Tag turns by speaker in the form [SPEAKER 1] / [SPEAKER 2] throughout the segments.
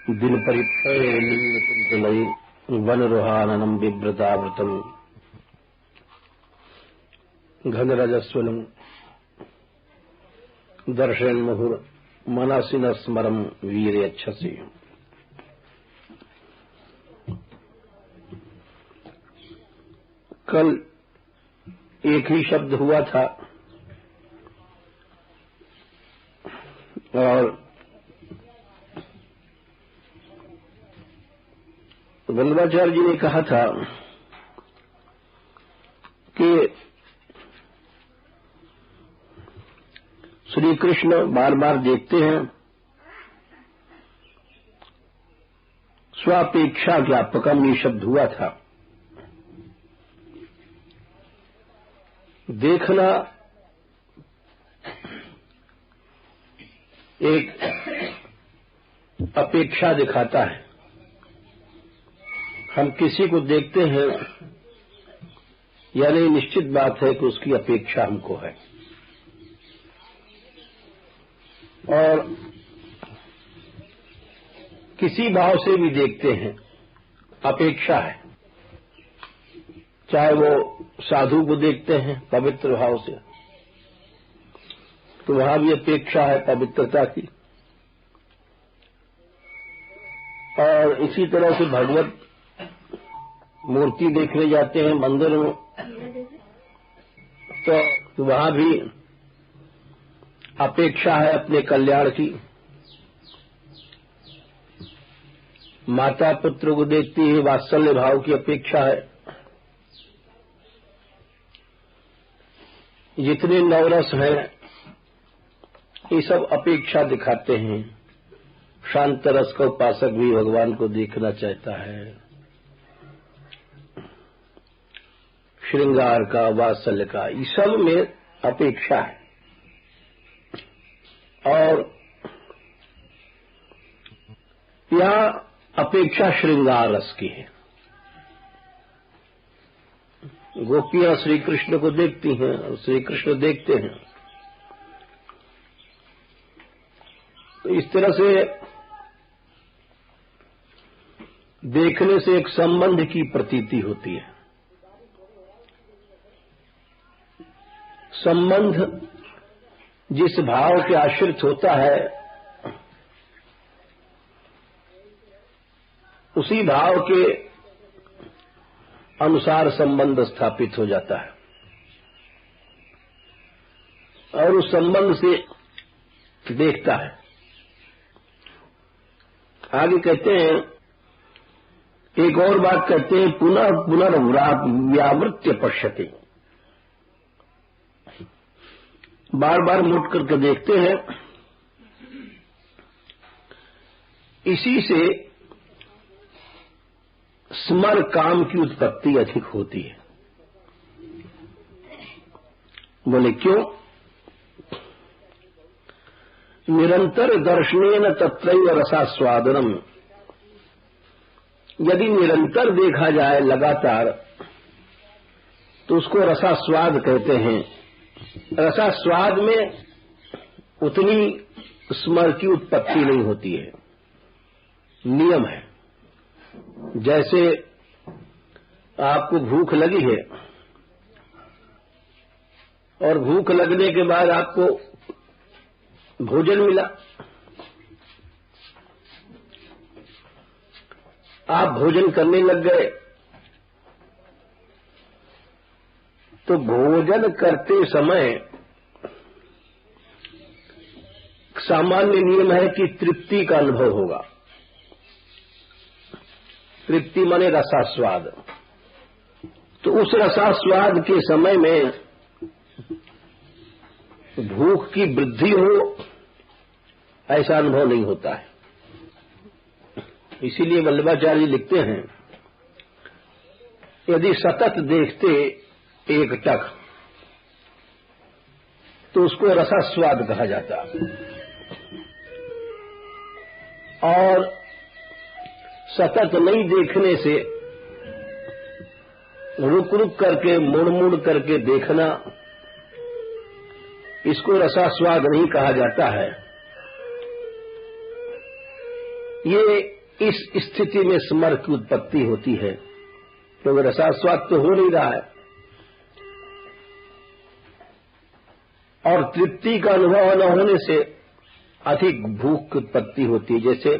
[SPEAKER 1] दिन परिप्लय वनरोहाननम बिभ्रतावृतम घनरजस्वलम दर्शन मुहुर मनसिन स्मरम वीर्यच्छसि। कल एक ही शब्द हुआ था और वल्लभाचार्य जी ने कहा था कि श्री कृष्ण बार बार देखते हैं, स्वापेक्षा ज्ञापकम ये शब्द हुआ था। देखना एक अपेक्षा दिखाता है। हम किसी को देखते हैं यानी निश्चित बात है कि उसकी अपेक्षा हमको है, और किसी भाव से भी देखते हैं अपेक्षा है। चाहे वो साधु को देखते हैं पवित्र भाव से तो वहां भी अपेक्षा है पवित्रता की, और इसी तरह से भगवत मूर्ति देखने जाते हैं मंदिर में तो वहां भी अपेक्षा है अपने कल्याण की। माता पुत्र को देखती है, वात्सल्य भाव की अपेक्षा है। जितने नवरस हैं ये सब अपेक्षा दिखाते हैं। शांत रस का उपासक भी भगवान को देखना चाहता है। श्रृंगार का, वात्सल्य का, ये सब में अपेक्षा है। और यह अपेक्षा श्रृंगार रस की है। गोपियां श्री कृष्ण को देखती हैं और श्री कृष्ण देखते हैं। तो इस तरह से देखने से एक संबंध की प्रतीति होती है। संबंध जिस भाव के आश्रित होता है उसी भाव के अनुसार संबंध स्थापित हो जाता है, और उस संबंध से देखता है। आगे कहते हैं, एक और बात कहते हैं, पुनः पुनर्व्यावृत्य पश्यते। बार बार मुड़ करके देखते हैं। इसी से स्मर काम की उत्पत्ति अधिक होती है। बोले क्यों? निरंतर दर्शनेन तत्रैव रसास्वादनम। यदि निरंतर देखा जाए लगातार तो उसको रसास्वाद कहते हैं। रसास्वाद में उतनी स्मर की उत्पत्ति नहीं होती है। नियम है। जैसे आपको भूख लगी है और भूख लगने के बाद आपको भोजन मिला, आप भोजन करने लग गए, तो भोजन करते समय सामान्य नियम है कि तृप्ति का अनुभव होगा। तृप्ति माने रसास्वाद। तो उस रसास्वाद के समय में भूख की वृद्धि हो ऐसा अनुभव नहीं होता है। इसीलिए वल्लभाचार्य जी लिखते हैं, यदि सतत देखते एक टक तो उसको रसास्वाद कहा जाता, और सतत नहीं देखने से रुक रुक करके मुड़ मुड़ करके देखना, इसको रसास्वाद नहीं कहा जाता है। ये इस स्थिति में स्मर की उत्पत्ति होती है, क्योंकि रसास्वाद तो हो नहीं रहा है और तृप्ति का अनुभव न होने से अधिक भूख की उत्पत्ति होती है। जैसे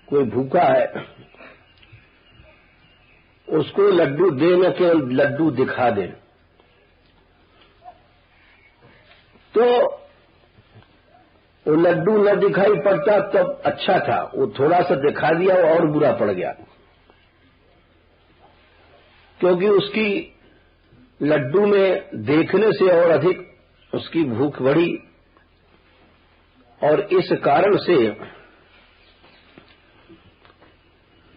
[SPEAKER 1] कोई भूखा है, उसको लड्डू दे न केवल लड्डू दिखा दे तो वो लड्डू न दिखाई पड़ता तब अच्छा था, वो थोड़ा सा दिखा दिया और बुरा पड़ गया, क्योंकि उसकी लड्डू में देखने से और अधिक उसकी भूख बढ़ी और इस कारण से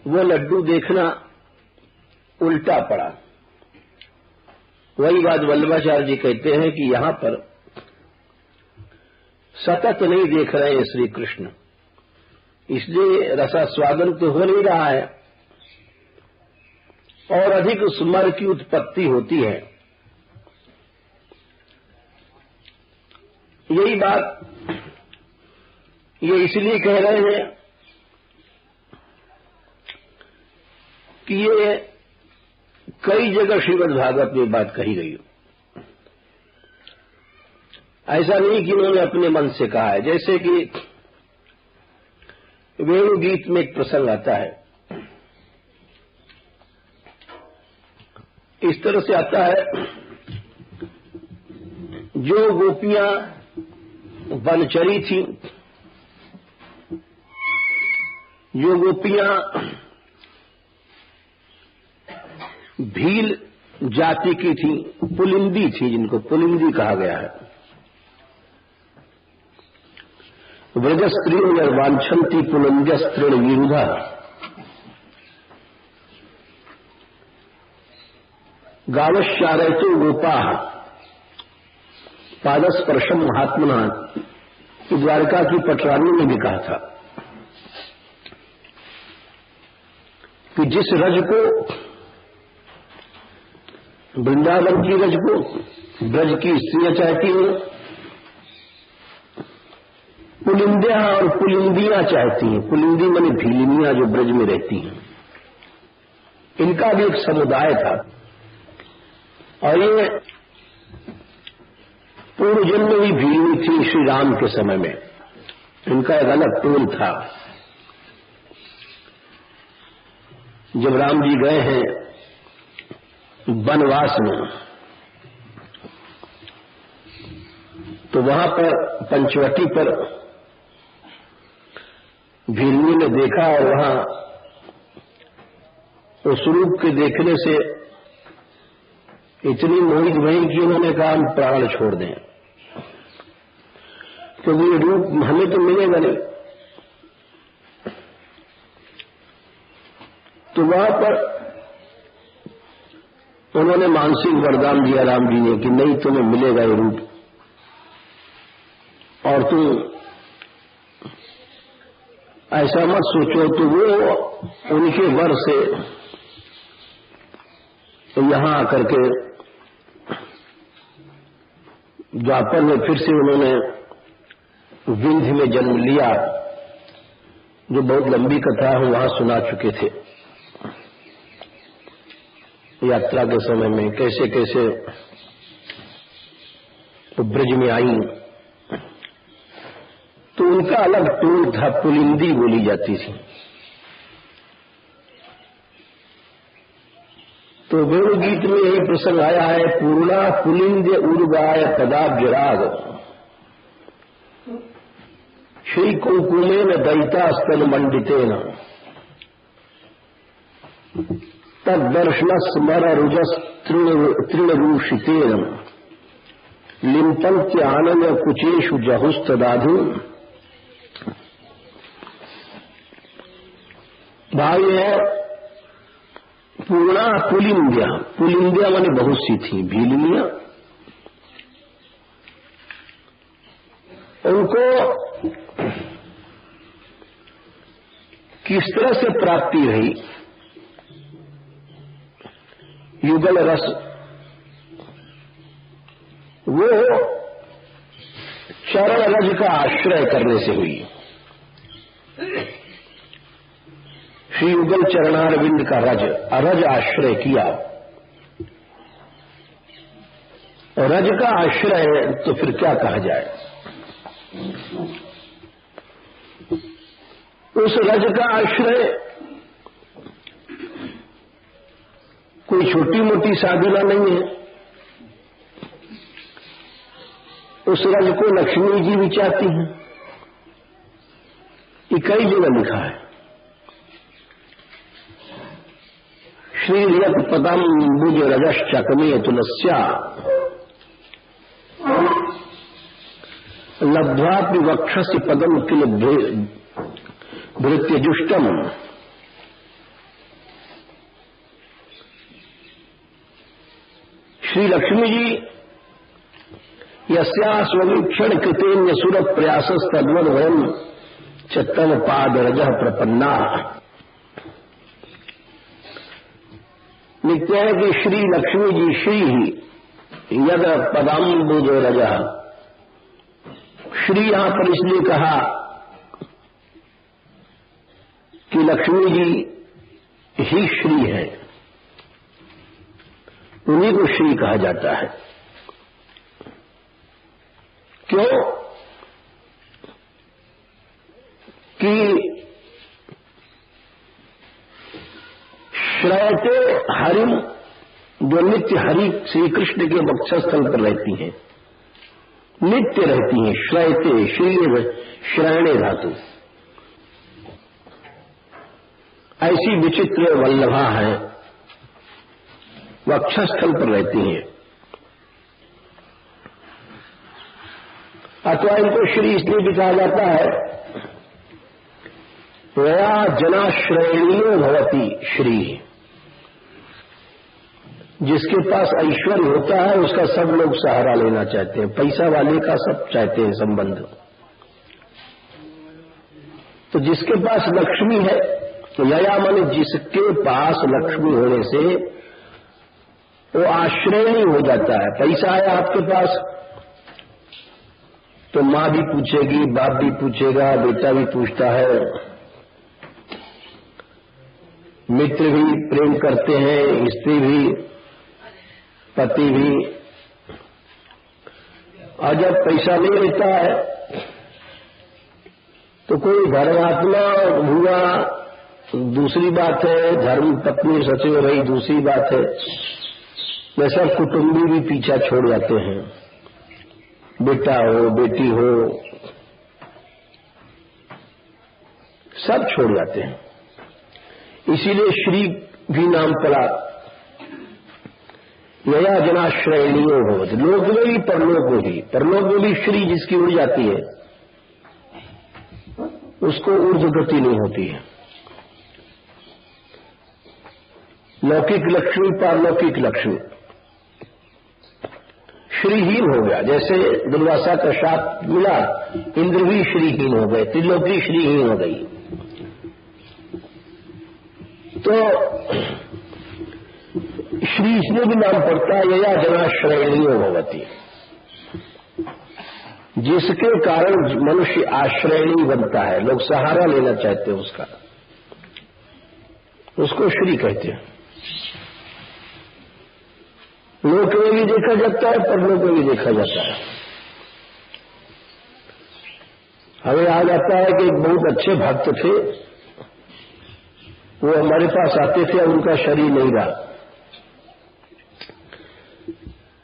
[SPEAKER 1] वो लड्डू देखना उल्टा पड़ा। वही बात वल्लभाचार्य जी कहते हैं कि यहां पर सतत नहीं देख रहे हैं श्री कृष्ण, इसलिए रसास्वादन तो हो नहीं रहा है और अधिक स्मर की उत्पत्ति होती है। यही बात ये इसलिए कह रहे हैं कि ये कई जगह श्रीमद् भागवत में बात कही गई हो, ऐसा नहीं कि उन्होंने अपने मन से कहा है। जैसे कि वेणु गीत में एक प्रसंग आता है, इस तरह से आता है, जो गोपियां वनचरी थी, जो गोपियां भील जाति की थी, पुलिंदी थी, जिनको पुलिंदी कहा गया है, व्रजस्त्री निर्वांछन्ति पुलिंद्यस्त्रीण विरुधा, गावश्चारयतो गोपा पादस्पर्शम महात्मना, द्वारका की पटरानी ने भी कहा था कि जिस रज को, वृंदावन की रज को ब्रज की स्त्रियां चाहती हैं, पुलिंदियां और पुलिंदियां चाहती हैं। पुलिंदी माने भीलिनियां जो ब्रज में रहती हैं, इनका भी एक समुदाय था और ये पूर्व जन्म में भी भीलनी थी श्री राम के समय में, इनका एक अलग टोल था। जब राम जी गए हैं वनवास में तो वहां पर पंचवटी पर भीलनी ने देखा और वहां उस रूप के देखने से इतनी मोहित भई कि उन्होंने कहा हम प्राण छोड़ दें, क्योंकि ये रूप हमें तो मिलेगा नहीं। तो वहां पर उन्होंने मानसिक वरदान दिया राम जी ने कि नहीं, तुम्हें मिलेगा ये रूप और तुम ऐसा मत सोचो। तो वो उनके वर से यहां आकर के द्वापर में फिर से उन्होंने विंध्य में जन्म लिया, जो बहुत लंबी कथा हम वहां सुना चुके थे यात्रा के समय में, कैसे कैसे वो ब्रज में आई। तो उनका अलग टोल था, पुलिंदी बोली जाती थी। तो वेणु गीत में यही प्रसंग आया है, पूर्णा पुलिंद्य उर्गाय पदाब्जराग श्री कुंकुमेन दैतास्तन मंडितेन तदर्शन स्मर रुजस तृणरूषितेन लिंपन्त्य आनंद कुचेषु जहुस्तदाधु। भाई है पूर्णा पुलिंद्या, पुलिंद्या माने बहुत सी थी भीलनियां, उनको किस तरह से प्राप्ति रही, युगल रस, वो चरण रज का आश्रय करने से हुई। श्री युगल चरणारविंद का रज आश्रय किया। और रज का आश्रय तो फिर क्या कहा जाए। उस रज का आश्रय कोई छोटी मोटी साधना नहीं है। उस रज को लक्ष्मी जी भी चाहती हैं। ये कई जगह लिखा है। श्री यत पदम बुज रजश्चकमे तुलस्या लब्ध्वापि वक्षसि पदम किल भृत्यजुष्टम। श्री लक्ष्मी जी यस्या स्ववीक्षण कृतेन सुर प्रयासस तद्वद वयम चतम पाद रजः प्रपन्ना। लिखते हैं कि श्री लक्ष्मी जी श्री ही यद पदाम्बुज रजः। श्री यहां पर इसलिए कहा कि लक्ष्मी जी ही श्री है, उन्हीं को श्री कहा जाता है। क्यों कि श्रयते हरिम, जो नित्य हरि श्री कृष्ण के वक्षस्थल पर रहती हैं, नित्य रहती हैं। श्रयते श्रयणे धातु। ऐसी विचित्र वल्लभा है, वक्षस्थल पर रहती हैं। अथवा इनको श्री इसलिए भी कहा जाता है, त्वया जनाश्रयणीयो भवति श्री। जिसके पास ऐश्वर्य होता है उसका सब लोग सहारा लेना चाहते हैं, पैसा वाले का सब चाहते हैं संबंध। तो जिसके पास लक्ष्मी है, तो यया माने जिसके पास लक्ष्मी होने से वो आश्रयणी हो जाता है। पैसा है आपके पास तो मां भी पूछेगी, बाप भी पूछेगा, बेटा भी पूछता है, मित्र भी प्रेम करते हैं, स्त्री भी, पति भी। और जब पैसा नहीं रहता है तो कोई धर्मात्मा हुआ दूसरी बात है, धर्म पत्नी सचिव रही दूसरी बात है। वैसा कुटुंबी भी पीछा छोड़ जाते हैं, बेटा हो बेटी हो सब छोड़ जाते हैं। इसीलिए श्री भी नाम पड़ा। यया जनाश्रयणीयो भवति, लोक में भी परलोक में भी। परलोक में भी श्री जिसकी उड़ जाती है उसको ऊर्ध्व गति नहीं होती है। लौकिक लक्ष्मी पारलौकिक लक्ष्मी। श्रीहीन हो गया, जैसे दुर्वासा का शाप मिला, इंद्र भी श्रीहीन हो गए, त्रिलोकी श्रीहीन हो गई। तो श्री इसलिए भी नाम पड़ता है यया जनाश्रयणीयो भवति, जिसके कारण मनुष्य आश्रयणी बनता है, लोग सहारा लेना चाहते हैं उसका, उसको श्री कहते हैं। लोक में भी देखा जाता है, परलोक में भी देखा जाता है। हमें आ जाता है कि एक बहुत अच्छे भक्त थे, वो हमारे पास आते थे, उनका शरीर नहीं रहा।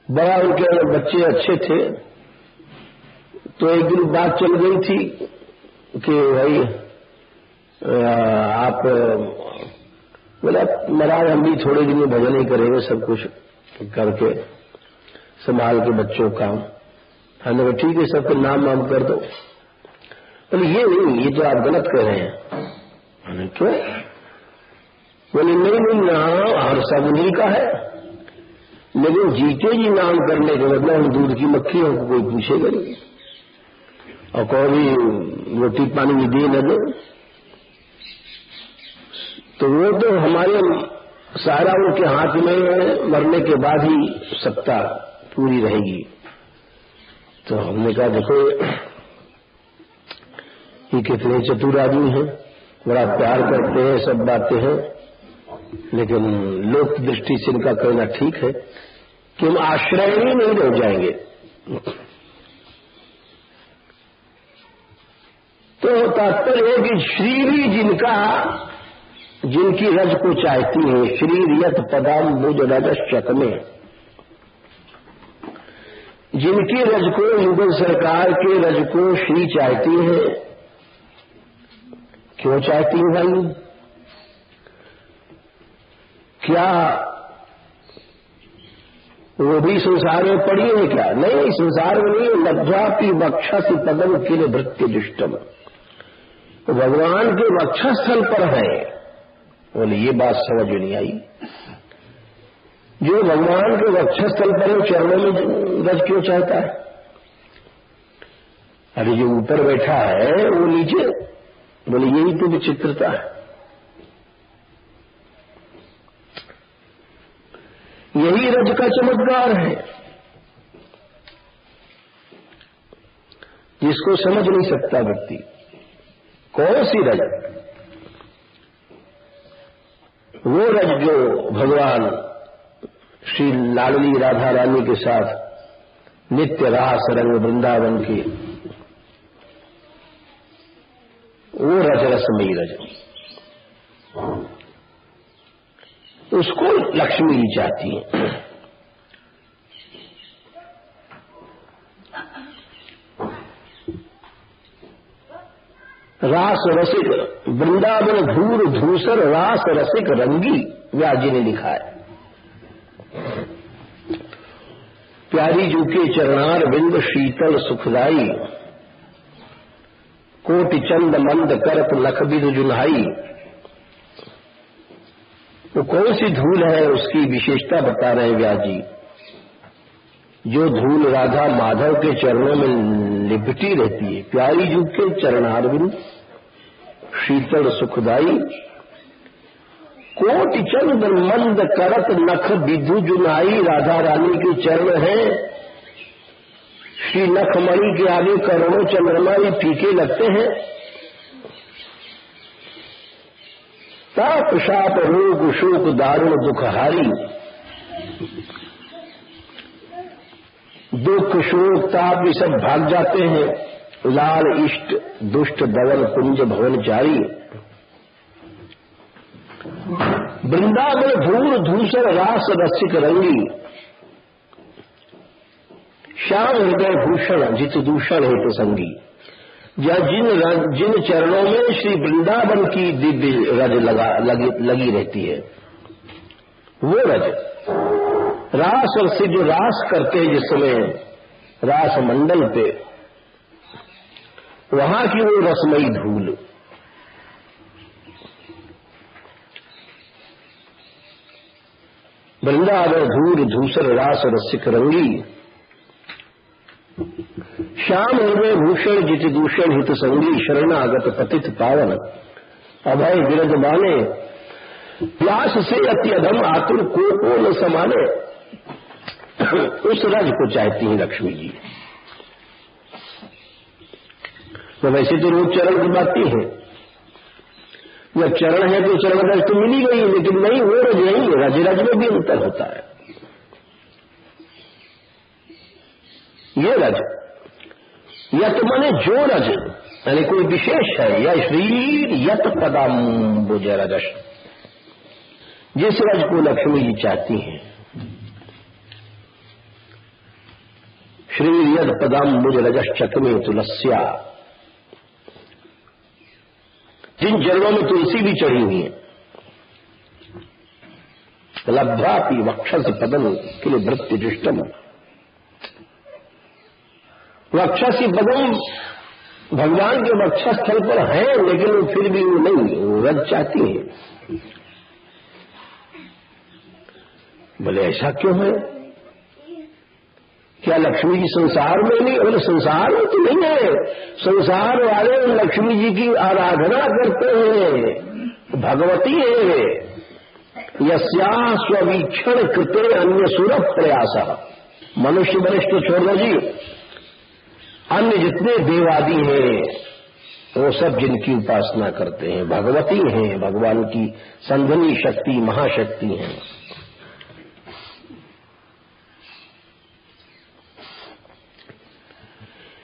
[SPEAKER 1] बड़ा उनके बच्चे अच्छे थे, तो एक दिन बात चल गई थी कि भाई आप बोला महाराज हम भी थोड़े दिन में भजन ही करेंगे, सब कुछ करके संभाल के बच्चों का। हमने कहा ठीक है, सबके नाम वाम कर दो। बोले ये नहीं, ये तो आप गलत कह रहे हैं। मैंने क्यों? बोले नहीं नाम हर सब उन्हीं का है, लेकिन जीते जी नाम करने के बदले हम दूध की मक्खी हमको कोई पूछेगा नहीं, और कोई रोटी पानी भी दे न दे तो वो तो हमारे सारा उनके हाथ में, मरने के बाद ही सत्ता पूरी रहेगी। तो हमने कहा देखो ये कितने चतुर आदमी हैं, बड़ा प्यार करते हैं, सब बातें हैं, लेकिन लोक दृष्टि से इनका कहना ठीक है कि हम आश्रय ही नहीं रह जाएंगे। तो तात्पर्य है कि श्री भी जिनकी रज को चाहती है, श्री रियत पदाम बुझ रजश्चक में, जिनकी रज को मुगल सरकार के रज को श्री चाहती है। क्यों चाहती है भाई? क्या वो भी संसार में पड़ी है क्या? नहीं, संसार में नहीं। लब्ध्वापि वक्षसि पदम किल भृत्य दुष्टम, तो भगवान के वक्षस्थल पर है। बोले ये बात समझ नहीं आई। जो भगवान के वक्षस्थल पर है, चरणों में रज क्यों चाहता है? अरे जो ऊपर बैठा है वो नीचे। बोले यही तो विचित्रता है, यही रज का चमत्कार है, जिसको समझ नहीं सकता व्यक्ति। कौन सी रज? वो रज जो भगवान श्री लाडली राधा रानी के साथ नित्य रास रंग वृंदावन की, वो रज रसमयी रज, उसको लक्ष्मी जी चाहती है। रास रसिक वृंदावन धूर धूसर रास रसिक रंगी, व्यास जी ने लिखा है। प्यारी जू के चरणार बिंद शीतल सुखदाई, कोटि चंद मंद करत लख बिद जुल्हाई। वो कौन सी धूल है, उसकी विशेषता बता रहे व्यास जी। जो धूल राधा माधव के चरणों में लिपटी रहती है। प्यारी जू के चरणारविंद शीतल सुखदाई, कोटि चंद मंद करत नख विधु जुनाई। राधा रानी के चरण हैं, श्री नखमणि के आगे करोड़ों चंद्रमा भी फीके लगते हैं। ताप शाप रोग शोक दारुण दुखहारी, दुख शोक ताप ये सब भाग जाते हैं। लाल इष्ट दुष्ट दवन कुंज भवनचारी, वृंदावन धूल धूसर रास रसिक रंगी। श्याम हृदय भूषण जित दूषण हेतु संगी, या जिन चरणों में श्री वृंदावन की दिव्य रज लगी रहती है, वो रज रास से जो रास करते हैं, जिस समय रास मंडल पे, वहां की वो रसमयी धूल। वृंदावन धूल धूसर रास रसिक रंगी, श्याम हृदय भूषण जित दूषण हित संगी। शरणागत पतित पावन अभय विरज माने, प्यास से अति अधम आतुर को न समाने। उस रज को चाहती हैं लक्ष्मी जी। तो वैसे तो रोज चरण की बातें हैं, जब चरण है तो चरण रज तो मिली गई, लेकिन नहीं, वो रज नहीं है। रज रज में भी अंतर होता है। ये रज यत माने जो रज, यानी कोई विशेष है, या श्री यत पदाम्बुज रजस, जिस रज को लक्ष्मी जी चाहती हैं। श्री यद पदाम्बुज रजस चकमे तुलस्या, जिन चरणों में तुलसी भी चढ़ी हुई है। लब्ध्वापि वक्षसि पदम किल भृत्य दुष्टम, वक्षसि पदम भगवान के वक्षस्थल पर है, लेकिन वो फिर भी वो नहीं, वो रज चाहती है। बोले ऐसा क्यों है? क्या लक्ष्मी जी संसार में नहीं? बोले संसार में तो नहीं है, संसार वाले लक्ष्मी जी की आराधना करते हैं, भगवती है। यस्या स्वीक्षण कृते अन्य सुर प्रयास, मनुष्य वरिष्ठ छोड़ दो जी, अन्य जितने देवादि हैं वो सब जिनकी उपासना करते हैं भगवती हैं, भगवान की संघनी शक्ति महाशक्ति हैं।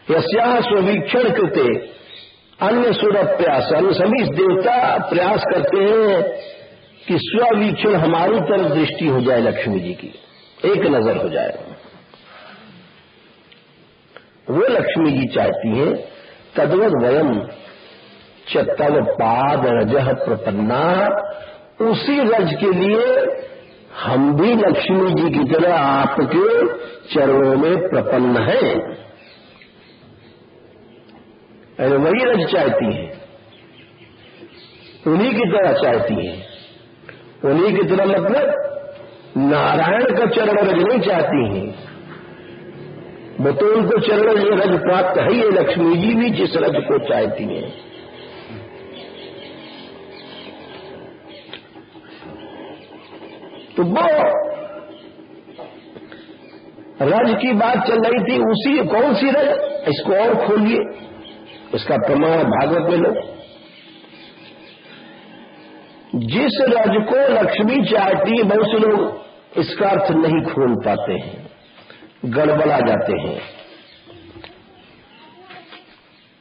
[SPEAKER 1] यस्याः स्ववीक्षण कृते अन्य सुरप्यासन, सभी देवता प्रयास करते हैं कि स्ववीक्षण हमारी तरफ दृष्टि हो जाए, लक्ष्मी जी की एक नजर हो जाए। वो लक्ष्मी जी चाहती हैं तद्वद वयम च तव पाद रजः प्रपन्ना, उसी रज के लिए हम भी लक्ष्मी जी की तरह आपके चरणों में प्रपन्न हैं। अरे वही रज चाहती हैं, उन्हीं की तरह चाहती हैं। उन्हीं की तरह मतलब नारायण का चरण रज नहीं चाहती हैं, वो तो उनको चरण रज प्राप्त है। ये लक्ष्मी जी भी जिस रज को चाहती हैं। तो वो रज की बात चल रही थी, उसी कौन सी रज, इसको और खोलिए, इसका प्रमाण भागवत में लो। जिस रज को लक्ष्मी चाहती है, बहुत से लोग इसका अर्थ नहीं खोल पाते हैं, गड़बड़ा जाते हैं।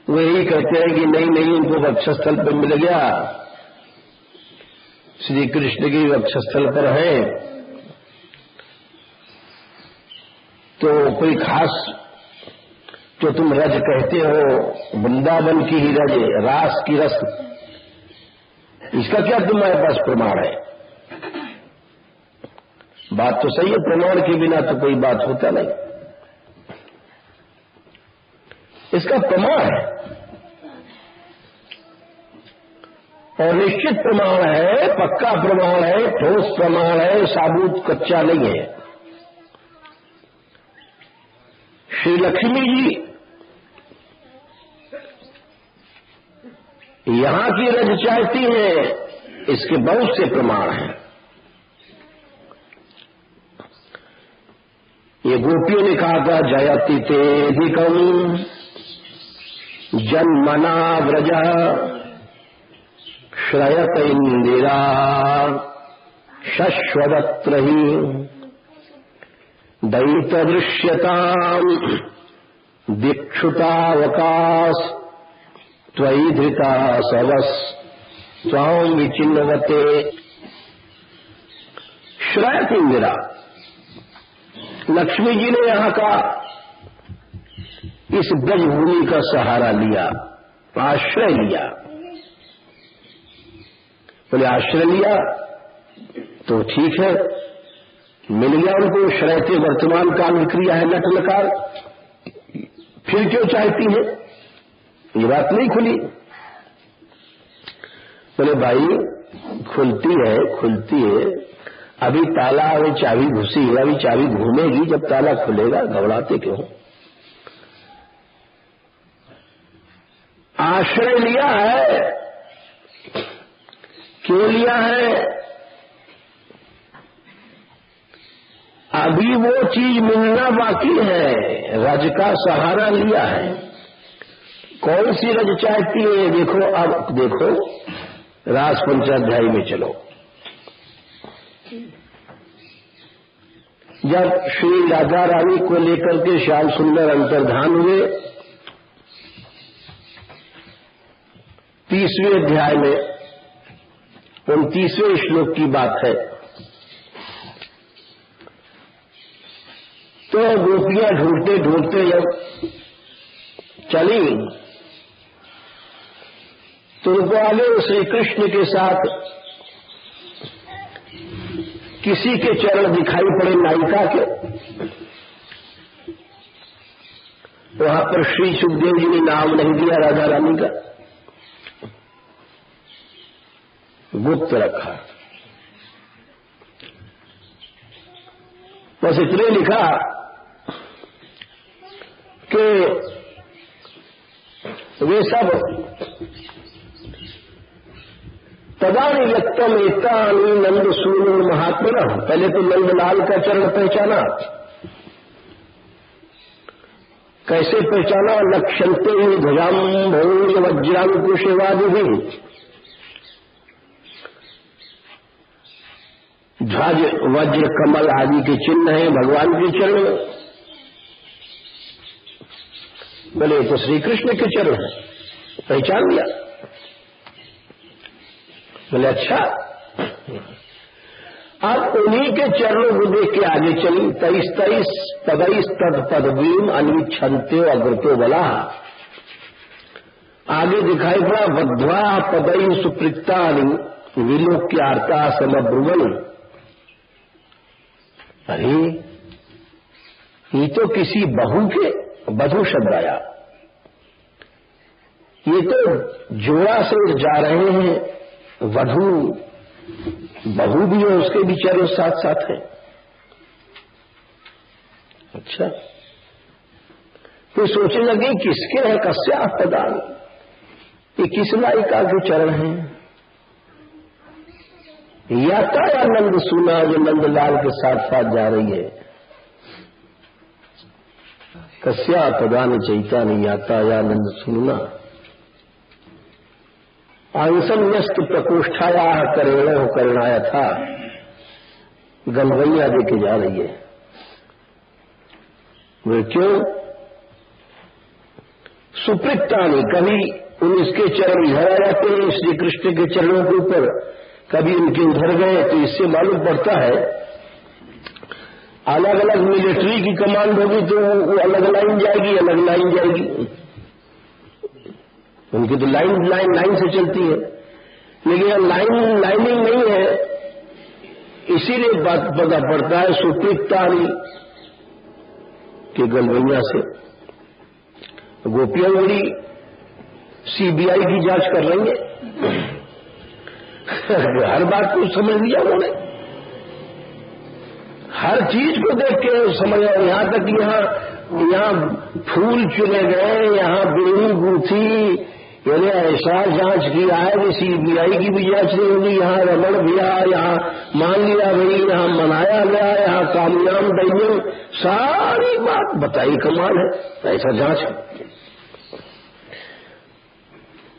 [SPEAKER 1] वो यही कहते हैं कि नहीं उनको वक्षस्थल पर मिल गया, श्री कृष्ण की वक्षस्थल पर है, तो कोई खास जो तुम रज कहते हो वृंदावन की ही रज, रास की रस, इसका क्या तुम्हारे पास प्रमाण है? बात तो सही है, प्रमाण के बिना तो कोई बात होता नहीं। इसका प्रमाण है और निश्चित प्रमाण है, पक्का प्रमाण है, ठोस प्रमाण है, साबुत कच्चा नहीं है। श्री लक्ष्मी जी यहां की रज चाहती हैं, इसके बहुत से प्रमाण हैं। ये गोपियों ने कहा था जयति तेधिकम जन्मना व्रज श्रयत इंदिरा शश्वदत्र ही दैत दृश्यताम दीक्षुतावकाश त्वयि धृता सवस स्वाम विचिन्नवते। श्रयत इंदिरा, लक्ष्मी जी ने यहां का इस ब्रजभूमि का सहारा लिया, आश्रय लिया। बोले आश्रय लिया तो ठीक है, मिल गया उनको। श्रयते वर्तमान काल की क्रिया है, नट नकार, फिर क्यों चाहती है? ये बात नहीं खुली। बोले भाई खुलती है, अभी ताला अभी चाबी घुसी है, अभी चाबी घूमेगी, जब ताला खुलेगा, घबराते क्यों? आश्रय लिया है, क्यों लिया है? अभी वो चीज मिलना बाकी है, रज का सहारा लिया है। कौन सी रज चाहती है? देखो, अब देखो रास पंचाध्याय में चलो। जब श्री राधा रानी को लेकर के श्याम सुंदर अंतर्धान हुए, 30वें अध्याय में 29वें श्लोक की बात है। तो गोपियां ढूंढते ढूंढते जब चली तो उनको आगे श्री कृष्ण के साथ किसी के चरण दिखाई पड़े, नायिका के। वहां पर श्री सुखदेव जी ने नाम नहीं दिया राधा रानी का, गुप्त रखा। बस इतने लिखा कि वे सब तदानी व्यक्तम एतानी नंद सूनु महात्मा। पहले तो नंदलाल का चरण पहचाना, कैसे पहचाना? लक्ष्यन्ते ध्वजाम भौज वज्रांकुशेवादि भी, ध्वज वज्र कमल आदि के चिन्ह हैं भगवान के चरण में। बोले तो श्री कृष्ण के चरण है, पहचान लिया। बोले अच्छा, अब उन्हीं के चरणों को देख के आगे चली। 23 पदैस तद पदवीम अन्विच्छन्ते अग्रतो बला। आगे दिखाई पड़ा बद्ध्वा पदई सुप्रीतानि विलोक्यार्ता समब्रुवन। अरे ये तो किसी बहू के, बधू शब्द आया, ये तो जोड़ा से जा रहे हैं, वधू बहू भी है, उसके भी चरण साथ साथ है। अच्छा, तो सोचने लगे किसके हैं? कस्या पदान, ये किस नायिका के चरण हैं? याता या नंद सुना, जो नंदलाल के साथ साथ जा रही है। कस्या पदान चैता नहीं याता या नंद सुनना। आंसन्यस्त प्रकोष्ठाया करेणो करणाया था, गलवैया देके जा रही है। वे क्यों? सुप्रीतानि, कभी उनके चरण इधर आ जाते हैं श्री कृष्ण के चरणों के ऊपर, कभी उनके उधर गए। तो इससे मालूम पड़ता है अलग अलग मिलिट्री की कमांड होगी तो वो अलग लाइन जाएगी, अलग लाइन जाएगी। उनकी तो लाइन से चलती है, लेकिन लाइनिंग नहीं है, इसीलिए बात पता पड़ता है सुप्रीतानि के गलवैया से। गोपियां बड़ी सीबीआई की जांच कर रही है, हर बात को समझ लिया उन्होंने, हर चीज को देख के समझ आया। यहां तक यहाँ फूल चुने गए, यहाँ बेड़ी गूंथी, यानी ऐसा जांच किया है कि सीबीआई की भी जांच नहीं होगी। यहाँ रमण भैया, यहाँ मान लिया भाई, यहाँ मनाया गया, यहाँ कामयाम दैन्यम, सारी बात बताई, कमाल है, ऐसा जांच है।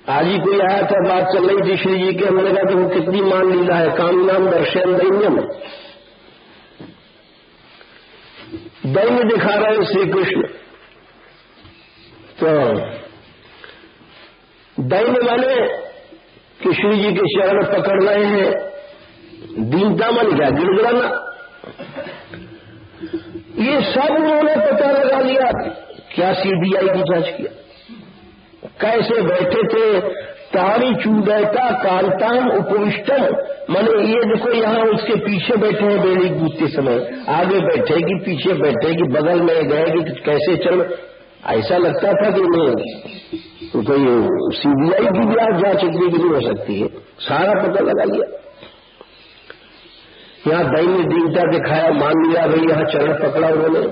[SPEAKER 1] आज ही कोई आया था, बात चल रही थी श्री जी के, हमने कहा कि वो कितनी मान लीला है, कामयाम दर्शन दैन्यम, दैन्य दिखा रहे हैं श्री कृष्ण। तो दैन्य माने कि श्री जी के चरण पकड़ रहे हैं, दीनता मन क्या, गिड़गिड़ाना, ये सब उन्होंने पता लगा लिया। क्या सीबीआई की जांच किया, कैसे बैठे थे, तारी चूदैता कांताम उपविष्टम, माने ये देखो यहाँ उसके पीछे बैठे हैं बेड़ी कूदते समय, आगे बैठे कि पीछे बैठे कि बगल में गए कि कैसे चल, ऐसा लगता था कि नहीं तो ये सीबीआई की भी आज जांच इतनी भी नहीं हो सकती है, सारा पता लगा लिया। यहाँ दैन्य दीनता दिखाया, मान लिया भाई, यहाँ चरण पकड़ा उन्होंने,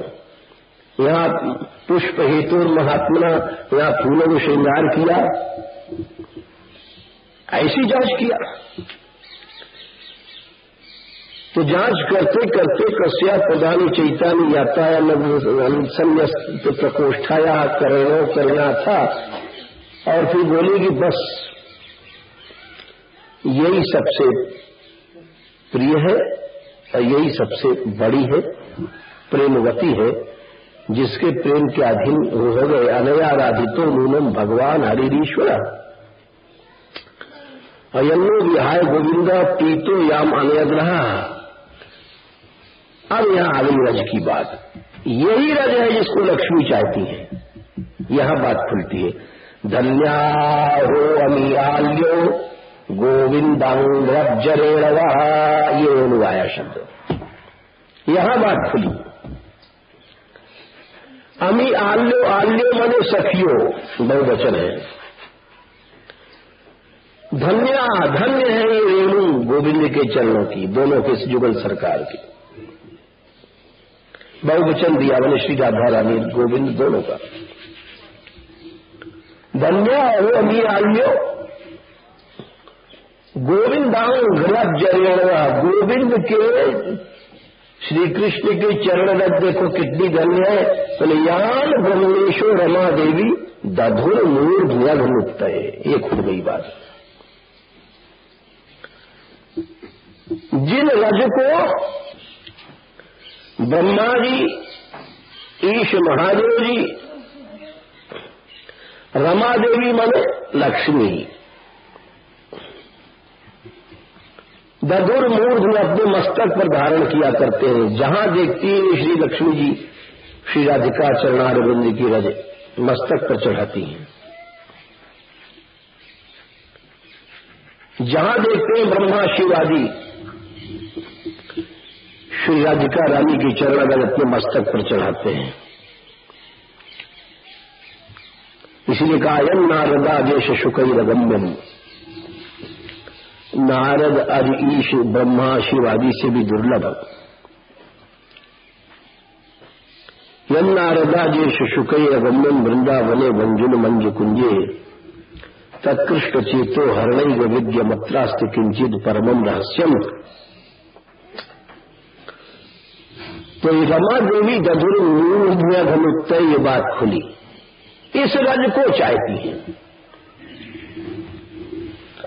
[SPEAKER 1] यहाँ पुष्प हेतु महात्मा, यहाँ फूलों को श्रृंगार किया, ऐसी जांच किया। तो जांच करते करते कस्या प्रधानी चैतानी याता संन्यस्त प्रकोष्ठाया करणो करना था, और फिर बोली कि बस यही सबसे प्रिय है और यही सबसे बड़ी है, प्रेमवती है, जिसके प्रेम के अधीन हो गए। अनयाराधितो नूनम भगवान हरिश्वर अयन्नो विहाय गोविंद पीतो याम अनयग्रह। अब यहां आ गई रज की बात, यही रज है जिसको लक्ष्मी चाहती है। यहां बात खुलती है, धन्या हो अमीयाल्यो गोविंदांग्रजरेणवा, ये अनुवाया शब्द, यहां बात खुली। अमी आल्यो, आल्यो माने सखियो, बहुवचन है। धन्या, धन्य है ये रेणु गोविंद के चरणों की, दोनों के जुगल सरकार की, बहुवचन दिया मैंने, श्री राधा रानी गोविंद दोनों का। धन्या हो अमी आल्यो गोविंदांग रज, गोविंद के श्री कृष्ण के चरण रज देखो कितनी धन्य है, बोले यान ब्रह्मेशो रमा देवी दधुर मूर्धन्यमुक्त, ये खुद गई बात। जिन रज को ब्रह्मा जी, ईश महादेव जी, रमा देवी माने लक्ष्मी, दधुर मूर्ध में अपने मस्तक पर धारण किया करते हैं। जहां देखती है श्री लक्ष्मी जी श्री राधिका चरणारविंद की रज मस्तक पर चढ़ाती हैं। जहां देखते हैं ब्रह्मा शिव आदि श्री राधिका रानी की चरण रज अपने मस्तक पर चढ़ाते हैं। इसीलिए कहा यम नारदा देश शुकैरगम्यम, नारद आदि ईश ब्रह्मा शिव आदि से भी दुर्लभ। यम नारदा देश शुकैरगम्यम वृंदावने वंजुन मंज कुंजे तत्कृष्ट चेतो हरणैव विद्यमत्रास्ति किंचित परमम रहस्यम। तो रमा देवी दधुर मूर्धन्यमुक्त, ये बात खुली। इस रज को चाहती है।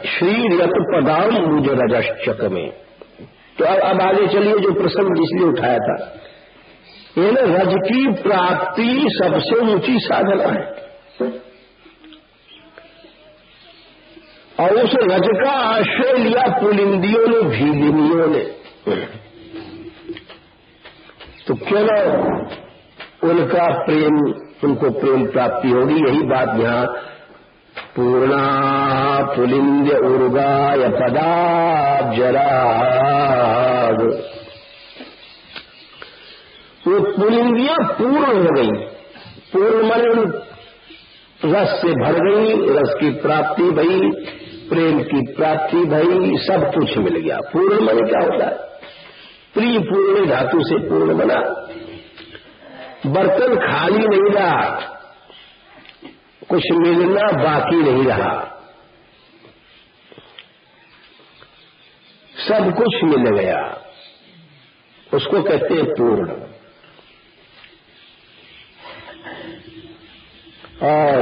[SPEAKER 1] श्री रत पदाम मुझ रजश्चक में। तो अब आगे चलिए, जो प्रसंग जिसलिए उठाया था, ये ना रज की प्राप्ति सबसे ऊंची साधना है, और उस रज का आश्रय लिया पुलिंदियों ने, भीलिनियों ने। तो क्यों न उनका प्रेम, उनको प्रेम प्राप्ति होगी। यही बात यहां पूर्णा पुलिंद्य उर्गाय पदाब्जराग, वो पुलिंदियां पूर्ण हो गई। पूर्ण माने रस से भर गई, रस की प्राप्ति भई, प्रेम की प्राप्ति भई, सब कुछ मिल गया। पूर्ण माने क्या होता है? प्रिय पूर्ण धातु से पूर्ण बना। बर्तन खाली नहीं रहा, कुछ मिलना बाकी नहीं रहा, सब कुछ मिल गया, उसको कहते हैं पूर्ण। और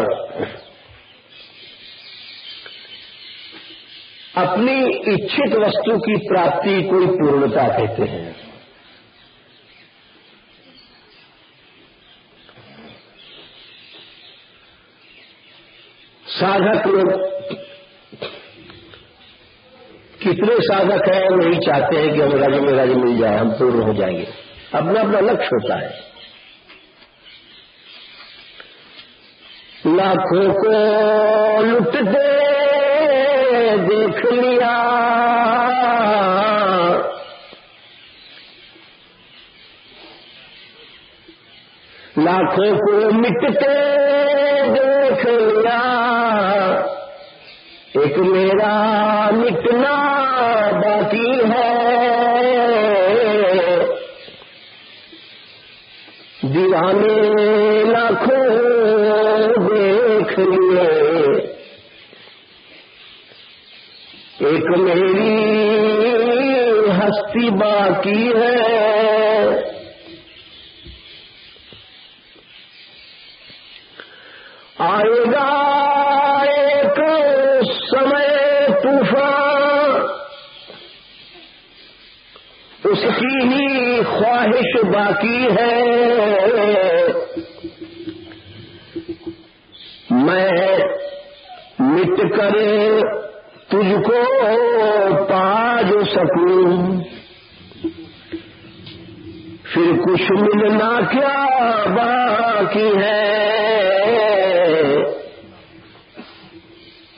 [SPEAKER 1] अपनी इच्छित वस्तु की प्राप्ति को पूर्णता कहते हैं। साधक लोग, कितने साधक हैं, नहीं चाहते हैं कि हम रज में रज मिल जाए, हम पूर्ण हो जाएंगे। अपना अपना लक्ष्य होता है। लाखों को लुटते देख लिया, लाखों को मिटते देख लिया, एक मेरा मिटना बाकी है। दीवाने लाखों देख लिए, एक मेरी हस्ती बाकी है। आएगा एक समय तूफान, उसकी ही ख्वाहिश बाकी है। मैं मिट कर तुझको पा जो सकूं, फिर कुछ मिलना क्या बाकी है।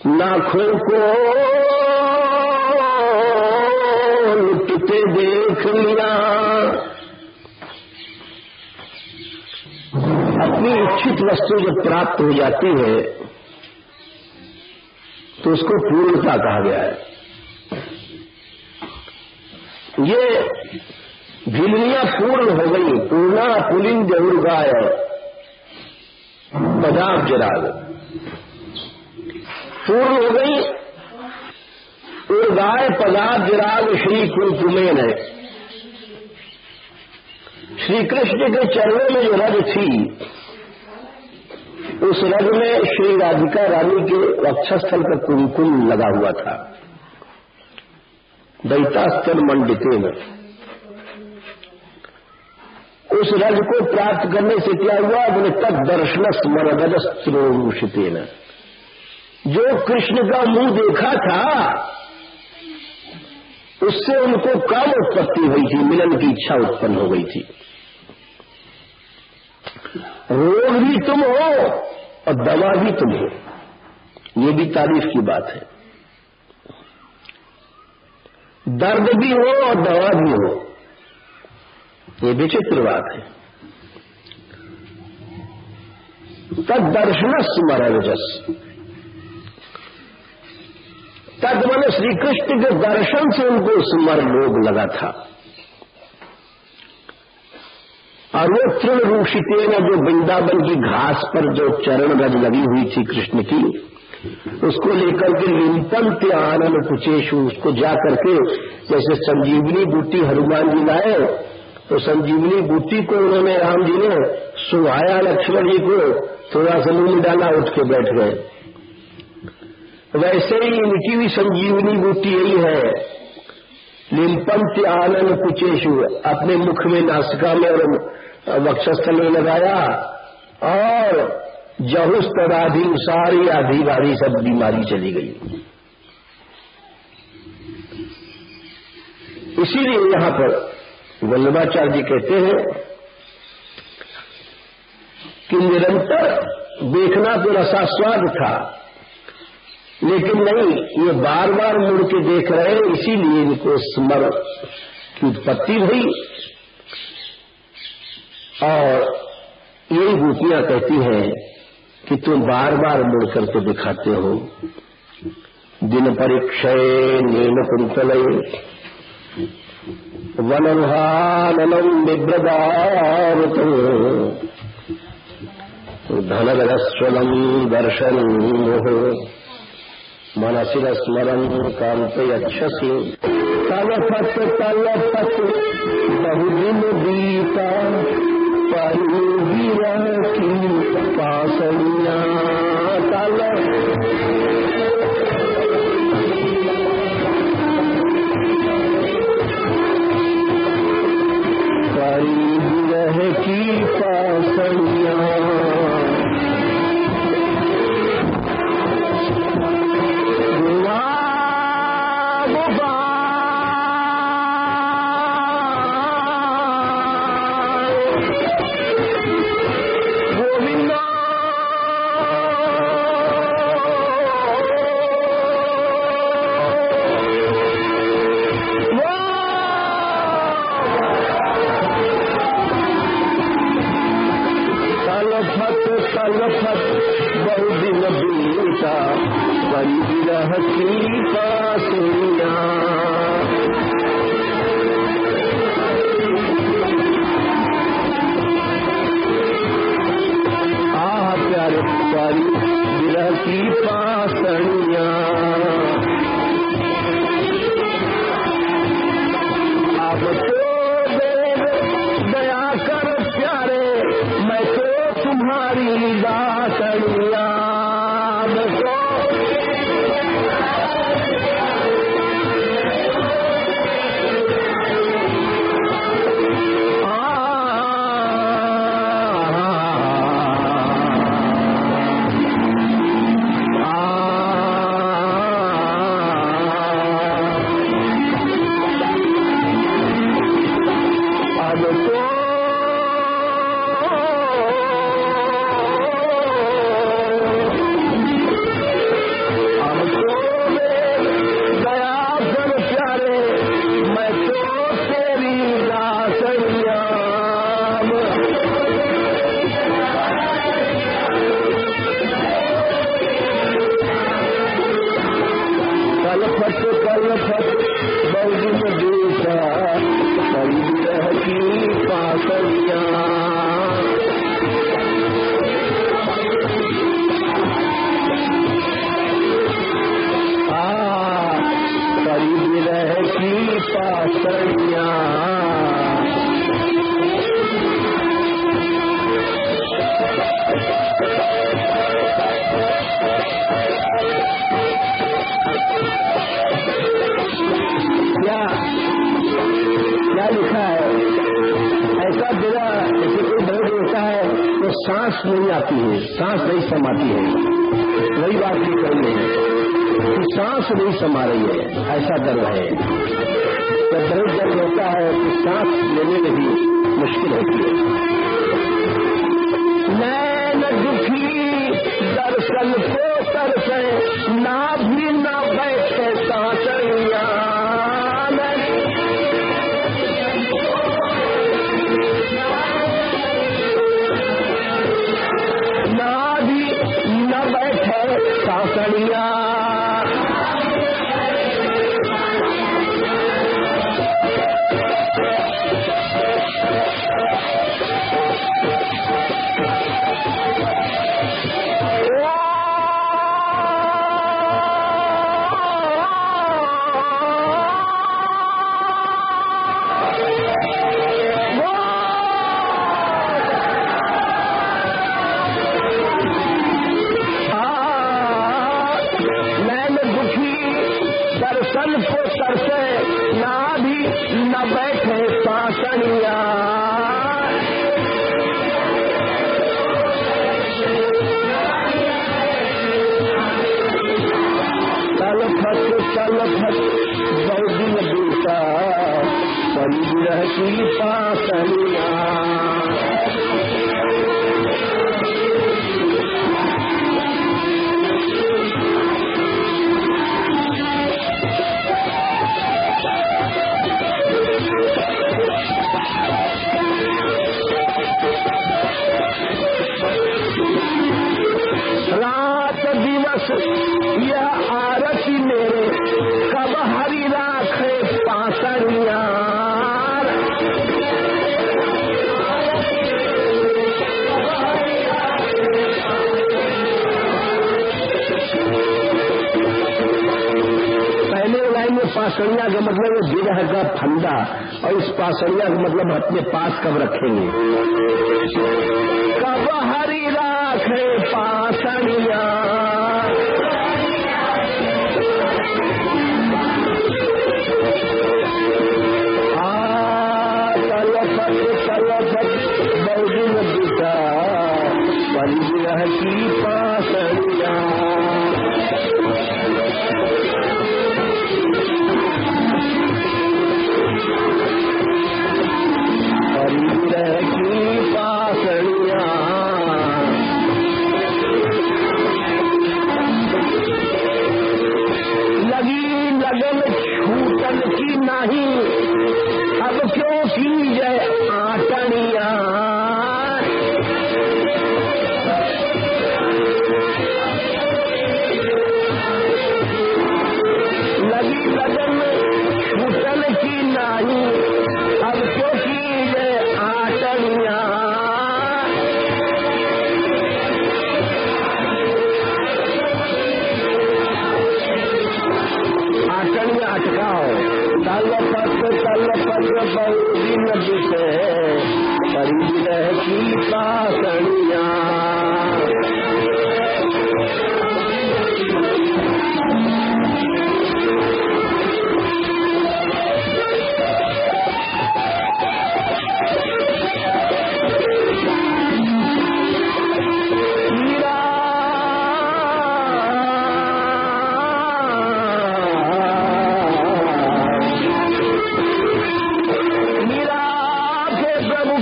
[SPEAKER 1] लाखों को लुटते देख लिया, अपनी इच्छित वस्तु जब प्राप्त हो जाती है तो उसको पूर्णता कहा गया है। ये भिलनियां पूर्ण हो गई। पूर्णा पुलिंद उर्गाय पदाब्जराग, पूर्ण हो गई। उर्गाय पदाब्जराग श्री कुंकुमेन है। श्री कृष्ण के चरणों में जो रज थी, उस रज में श्री राधिका रानी के वक्षस्थल पर कुमकुम लगा हुआ था। दैतास्तर मंडितेन, उस रज को प्राप्त करने से क्या हुआ? बोले तद दर्शन स्मरदस्त्रोषितेन, जो कृष्ण का मुंह देखा था उससे उनको काम उत्पत्ति हुई थी, मिलन की इच्छा उत्पन्न हो गई थी। रोग भी तुम हो और दवा भी तुम हो, ये भी तारीफ की बात है। दर्द भी हो और दवा भी हो, ये विचित्र बात है। तद दर्शन स्मरजस, तद माने श्री कृष्ण के दर्शन से उनको स्मर लोग लगा था। और वो तृण रूषितेन, जो वृंदावन की घास पर जो चरण रज लगी हुई थी कृष्ण की, उसको लेकर के लिंपंत आनन कुचेशु, उसको जा करके जैसे संजीवनी बूटी हनुमान जी लाए, तो संजीवनी बूटी को उन्होंने राम जी ने सुहाया, लक्ष्मण जी को थोड़ा सा मुंह में डाला, उठ के बैठ गए। वैसे ही इनकी भी संजीवनी बूटी यही है, लिंपंत आनन कुचेशु, अपने मुख में, नासिका में और वक्षस्थल में लगाया, और जहुस तदाधि सारी आधी बारी सब बीमारी चली गई। इसीलिए यहां पर वल्लभाचार्य जी कहते हैं कि निरंतर देखना तो रसास्वाद था, लेकिन नहीं, ये बार बार मुड़ के देख रहे हैं, इसीलिए इनको स्मर की उत्पत्ति हुई। और यही गोपियां कहती हैं कि तुम बार बार मुड़ करके दिखाते हो। दिन परीक्षय नील कुंतलय वनभाननम विभ्रदावत धनरस्वलम दर्शन मनसि स्मरण कांतयच्छसि तलफत तलफत बहुदिन बीता परिगिरा की पासनिया तल परिगिरा की पासनिया सांस नहीं आती है, सांस नहीं समाती है। वही बात ये कर रहे हैं कि सांस नहीं समा रही है, ऐसा कर रहे हैं। जब दर्द होता है तो सांस लेने में भी मुश्किल होती है। नैन दुखी दर्शन को तरसे, ना भी ना बैठे सांसरिया। ना भी न बैठे सांसरिया। दर्शन को तरसे, ना भी न बैठे सांसरिया। तलफत बहुत दिन बीता, परी विरह की पासनिया। रात दिवस यह आरती मेरे, कब हरि राखे पासरिया। पहले लाइन में पासरिया का मतलब है विरह का फंदा, और इस पासरिया का मतलब अपने पास कब रखेंगे। कब हरि राखे पासरिया। तलफत बहुत दिन बीता, परी विरह की पासरिया। परी विरह की पासरिया। लगी लगन छूटन की नहीं, अब क्यों की जय आटनिया। लगी लगन छूटन की नहीं, अब क्यों की जय आटनिया। आटनिया अटकाओ। तलफत बहुत दिन बीते, परी विरह की पासनिया।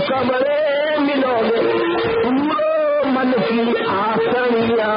[SPEAKER 1] कमरे मिलोगे, तुम मन की आसनिया।